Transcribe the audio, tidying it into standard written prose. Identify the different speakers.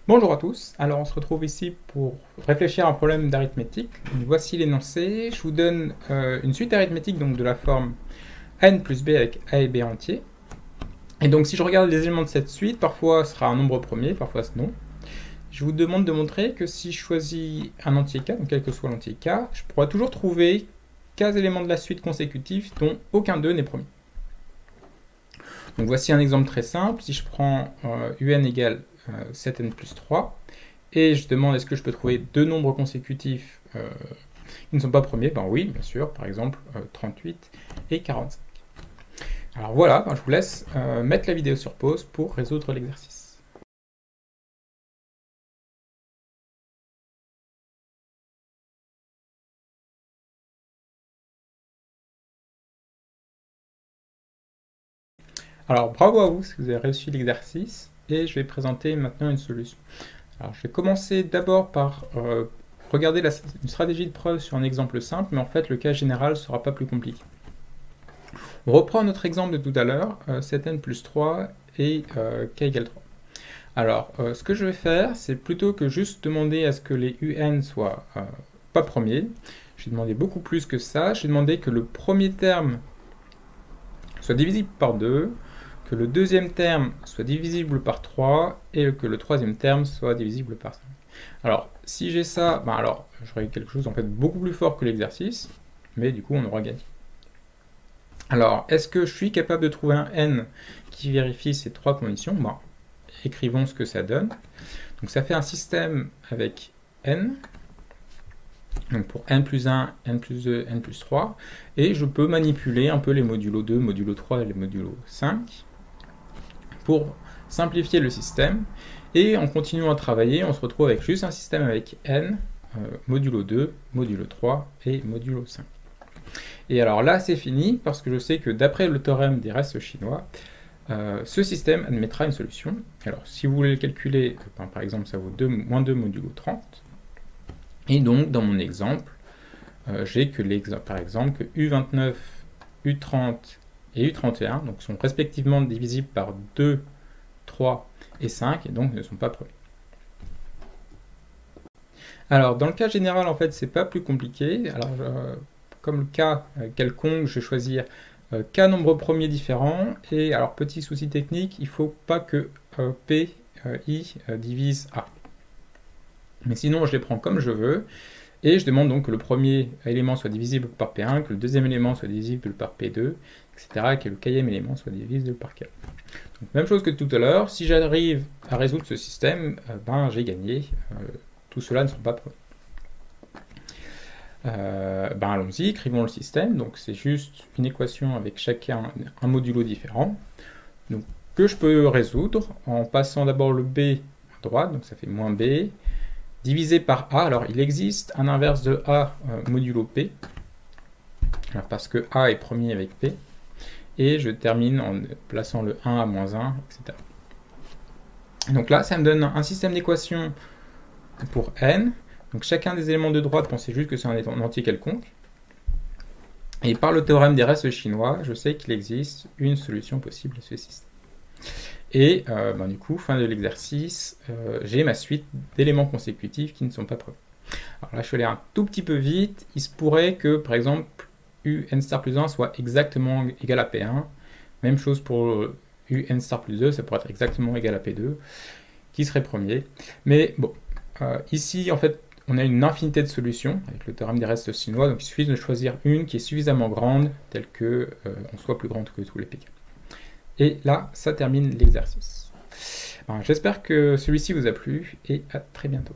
Speaker 1: Bonjour à tous, alors on se retrouve ici pour réfléchir à un problème d'arithmétique. Voici l'énoncé, je vous donne une suite arithmétique donc de la forme n plus b avec a et b entiers. Et donc si je regarde les éléments de cette suite, parfois ce sera un nombre premier, parfois non. Je vous demande de montrer que si je choisis un entier k, donc quel que soit l'entier k, je pourrai toujours trouver 15 éléments de la suite consécutifs dont aucun d'eux n'est premier. Donc voici un exemple très simple, si je prends un égale 7n plus 3, et je demande est-ce que je peux trouver deux nombres consécutifs qui ne sont pas premiers, ben oui, bien sûr, par exemple 38 et 45. Alors voilà, ben je vous laisse mettre la vidéo sur pause pour résoudre l'exercice. Alors bravo à vous si vous avez réussi l'exercice, et je vais présenter maintenant une solution. Alors je vais commencer d'abord par regarder une stratégie de preuve sur un exemple simple, mais en fait le cas général ne sera pas plus compliqué. On reprend notre exemple de tout à l'heure, 7n plus 3 et k égale 3. Alors ce que je vais faire, c'est plutôt que juste demander à ce que les un soient pas premiers, je vais demander beaucoup plus que ça, je vais demander que le premier terme soit divisible par 2, que le deuxième terme soit divisible par 3 et que le troisième terme soit divisible par 5. Alors, si j'ai ça, ben alors j'aurai quelque chose en fait beaucoup plus fort que l'exercice, mais du coup on aura gagné. Alors, est-ce que je suis capable de trouver un n qui vérifie ces trois conditions? Ben, écrivons ce que ça donne. Donc ça fait un système avec n, donc pour n plus 1, n plus 2, n plus 3, et je peux manipuler un peu les modulo 2, modulo 3 et les modulo 5 pour simplifier le système, et en continuant à travailler, on se retrouve avec juste un système avec n, modulo 2, modulo 3 et modulo 5. Et alors là, c'est fini, parce que je sais que d'après le théorème des restes chinois, ce système admettra une solution. Alors, si vous voulez le calculer, par exemple, ça vaut moins 2 modulo 30, et donc, dans mon exemple, j'ai que par exemple que U29, U30 et U31 donc, sont respectivement divisibles par 2, 3 et 5, et donc ne sont pas premiers. Alors, dans le cas général, en fait, c'est pas plus compliqué. Alors, comme le cas quelconque, je vais choisir k nombres premiers différents, et alors, petit souci technique, il ne faut pas que P, I divise A. Mais sinon, je les prends comme je veux, et je demande donc que le premier élément soit divisible par P1, que le deuxième élément soit divisible par P2, etc., et que le quatrième élément soit divisible par K. Donc, même chose que tout à l'heure, si j'arrive à résoudre ce système, ben, j'ai gagné. Tout cela ne sont pas premiers. Ben allons-y, écrivons le système. Donc c'est juste une équation avec chacun un modulo différent, donc, que je peux résoudre en passant d'abord le b à droite, donc ça fait moins b, divisé par a. Alors il existe un inverse de a modulo p, alors, parce que a est premier avec p, et je termine en plaçant le 1 à moins 1, etc. Donc là, ça me donne un système d'équations pour n. Donc chacun des éléments de droite, pensez juste que c'est un entier quelconque. Et par le théorème des restes chinois, je sais qu'il existe une solution possible à ce système. Et ben, du coup, fin de l'exercice, j'ai ma suite d'éléments consécutifs qui ne sont pas premiers. Alors là, je vais aller un tout petit peu vite. Il se pourrait que, par exemple, un star plus 1 soit exactement égal à P1. Même chose pour un star plus 2, ça pourrait être exactement égal à P2, qui serait premier. Mais bon, ici, en fait, on a une infinité de solutions avec le théorème des restes chinois, donc il suffit de choisir une qui est suffisamment grande, telle que on soit plus grande que tous les pk. Et là, ça termine l'exercice. J'espère que celui-ci vous a plu, et à très bientôt.